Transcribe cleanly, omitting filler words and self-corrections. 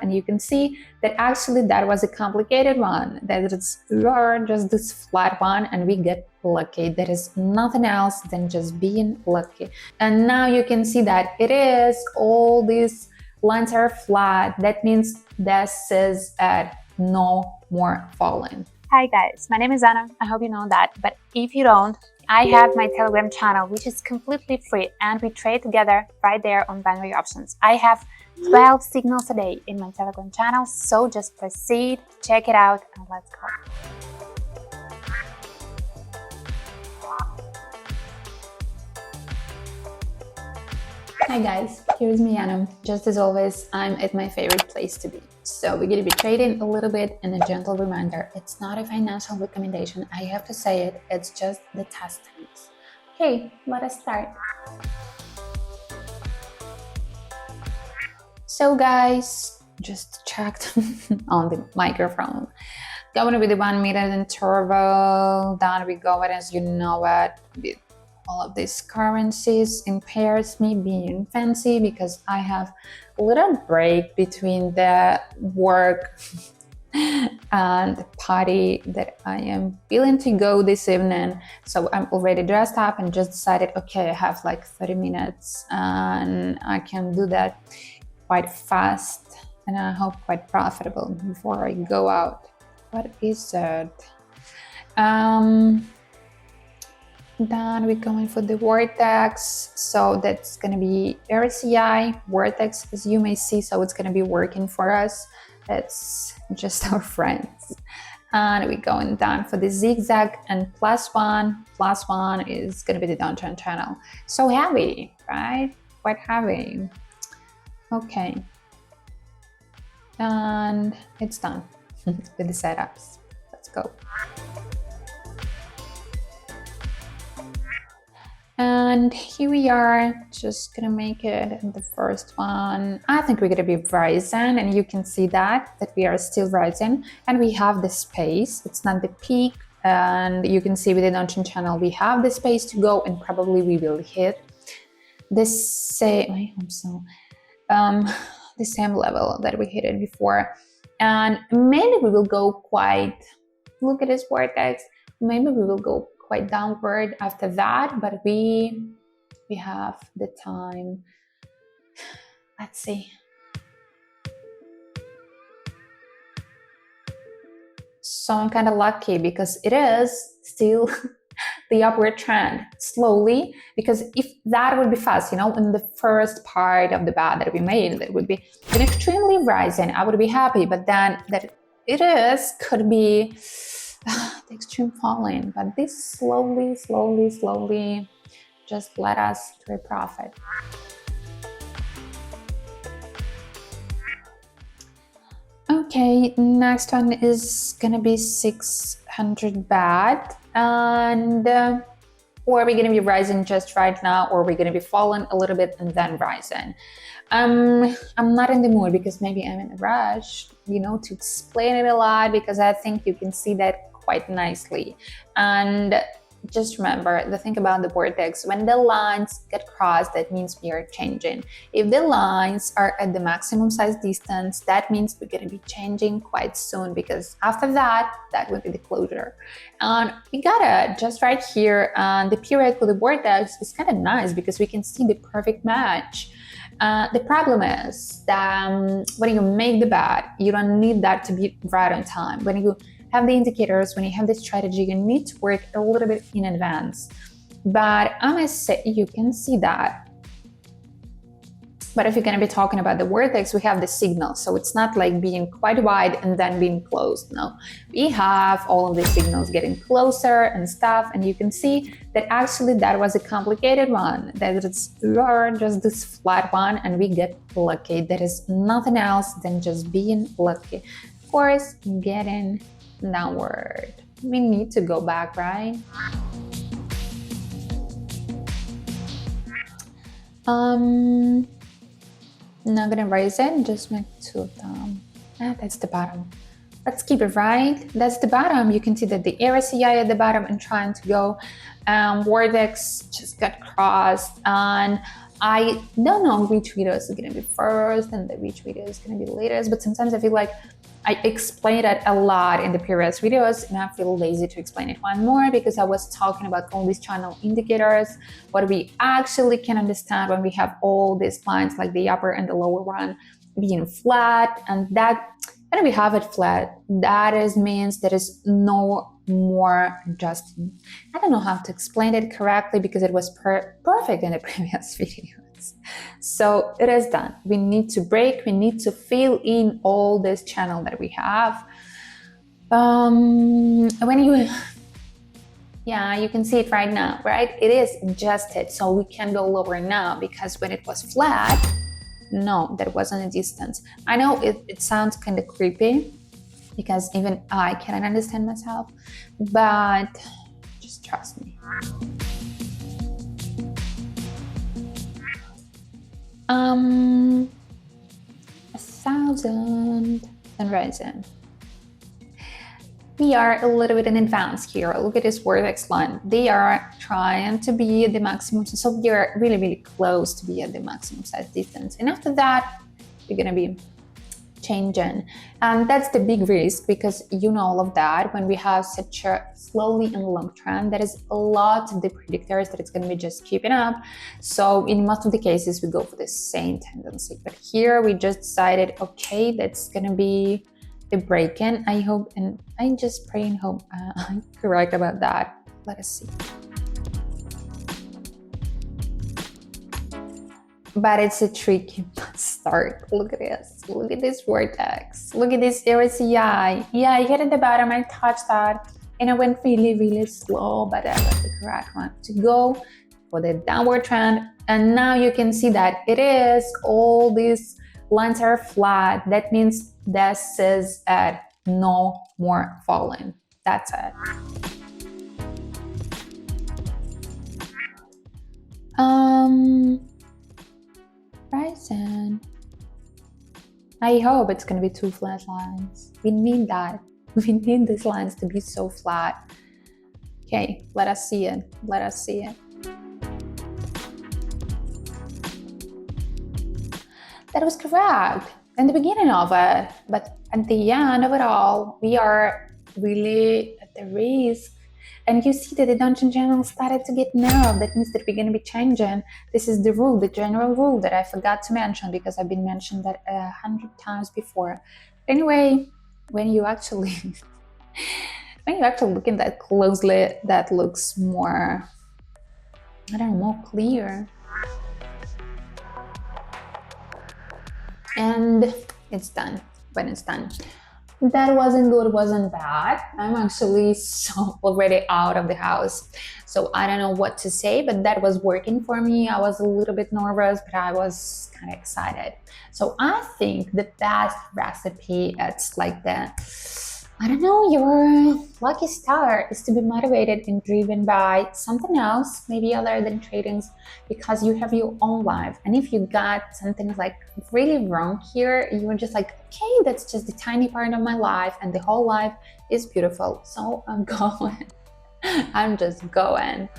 and you can see that actually that was a complicated one, that it's just this flat one, and we get lucky. There is nothing else than just being lucky. And now you can see that it is all these lines are flat. That means this is at no more falling. Hi guys, my name is Anna. I hope you know that, but if you don't, I have my Telegram channel, which is completely free, and we trade together right there on binary options. I have 12 signals a day in my Telegram channel, so just proceed, check it out, and let's go. Hi guys, here's me Anna. Just as always, I'm at my favorite place to be. So we're going to be trading a little bit, and a gentle reminder, it's not a financial recommendation. I have to say it, it's just the test times. Okay, let us start. So guys, just checked on the microphone. Going with the 1 minute interval, then we go it as you know it, with all of these currencies in pairs, me being fancy because I have a little break between the work and the party that I am feeling to go this evening. So I'm already dressed up and just decided, okay, I have like 30 minutes and I can do that quite fast and I hope quite profitable before I go out. What is it? Then we're going for the vortex, so that's going to be RCI vortex, as you may see, so it's going to be working for us. It's just our friends. And we're going down for the zigzag, and plus one is going to be the downtrend channel. So heavy, right? Quite heavy. Okay, and it's done with the setups. Let's go. And here we are, just gonna make it the first one. I think we're gonna be rising, and you can see that we are still rising, and we have the space. It's not the peak, and you can see with the downtrend channel we have the space to go, and probably we will hit this same. I hope so. The same level that we hit it before, and maybe we will go quite. Look at this vortex. Maybe we will go quite downward after that, but we have the time. Let's see. So I'm kind of lucky because it is still the upward trend slowly, because if that would be fast, you know, in the first part of the bat that we made, that would be an extremely rising, I would be happy, but then that it is could be the extreme falling, but this slowly just led us to a profit. Okay, next one is gonna be 600 baht, and or we're gonna be rising just right now, or we're gonna be falling a little bit and then rising. I'm not in the mood because maybe I'm in a rush, you know, to explain it a lot, because I think you can see that quite nicely. And just remember the thing about the vortex, when the lines get crossed, that means we are changing. If the lines are at the maximum size distance, that means we're going to be changing quite soon, because after that would be the closure. And we got it just right here, and the period for the vortex is kind of nice because we can see the perfect match. The problem is that when you make the bet, you don't need that to be right on time. When you have the indicators, when you have the strategy, you need to work a little bit in advance. But I must say, you can see that. But if you're going to be talking about the vortex, we have the signal. So it's not like being quite wide and then being closed. No, we have all of the signals getting closer and stuff. And you can see that actually that was a complicated one, that it's just this flat one, and we get lucky. There is nothing else than just being lucky. Of course, getting downward. We need to go back, right? Not gonna raise it, just make two of them. That's the bottom. Let's keep it right. That's the bottom. You can see that the RSI at the bottom and trying to go. Vortex just got crossed, and I don't know which video is going to be first and which video is going to be latest, but sometimes I feel like I explained it a lot in the previous videos and I feel lazy to explain it one more because I was talking about all these channel indicators, what we actually can understand when we have all these lines like the upper and the lower one being flat, and that when we have it flat, that means there is no more adjusting. I don't know how to explain it correctly because it was perfect in the previous videos. So it is done. We need to break, we need to fill in all this channel that we have. When you, yeah, you can see it right now, right? It is adjusted, so we can go lower now because when it was flat, no, there wasn't a distance. I know it sounds kind of creepy because even I cannot understand myself, but just trust me. 1,000 and rising. We are a little bit in advance here. Look at this vortex line. They are trying to be at the maximum, so we are really, really close to be at the maximum size distance. And after that, we're gonna be changing. And that's the big risk because you know all of that. When we have such a slowly and long trend, there is a lot of the predictors that it's gonna be just keeping up. So in most of the cases, we go for the same tendency. But here we just decided, okay, that's gonna be a break-in. I hope, and I just pray and hope I'm correct about that. Let us see. But it's a tricky start. Look at this. Look at this vortex. Look at this RCI. Yeah, I hit at the bottom. I touched that. And I went really, really slow, but that was the correct one to go for the downward trend. And now you can see that it is all these lines are flat. That means this is at no more falling. That's it. Rising. I hope it's gonna be 2 flat lines. We need that. We need these lines to be so flat. Okay, let us see it. Let us see it. That was correct in the beginning of it, but at the end of it all, we are really at the risk. And you see that the dungeon channel started to get narrow. That means that we're going to be changing. This is the rule, the general rule that I forgot to mention because I've been mentioned that 100 times before. Anyway, when you actually look at that closely, that looks more, I don't know, more clear. And it's done. When it's done, that wasn't good, wasn't bad. I'm actually so already out of the house, so I don't know what to say, but that was working for me. I was a little bit nervous, but I was kind of excited. So I think the best recipe, it's like the, I don't know, your lucky star is to be motivated and driven by something else, maybe other than trading, because you have your own life. And if you got something like really wrong here, you're just like, okay, that's just the tiny part of my life and the whole life is beautiful. So I'm going. I'm just going.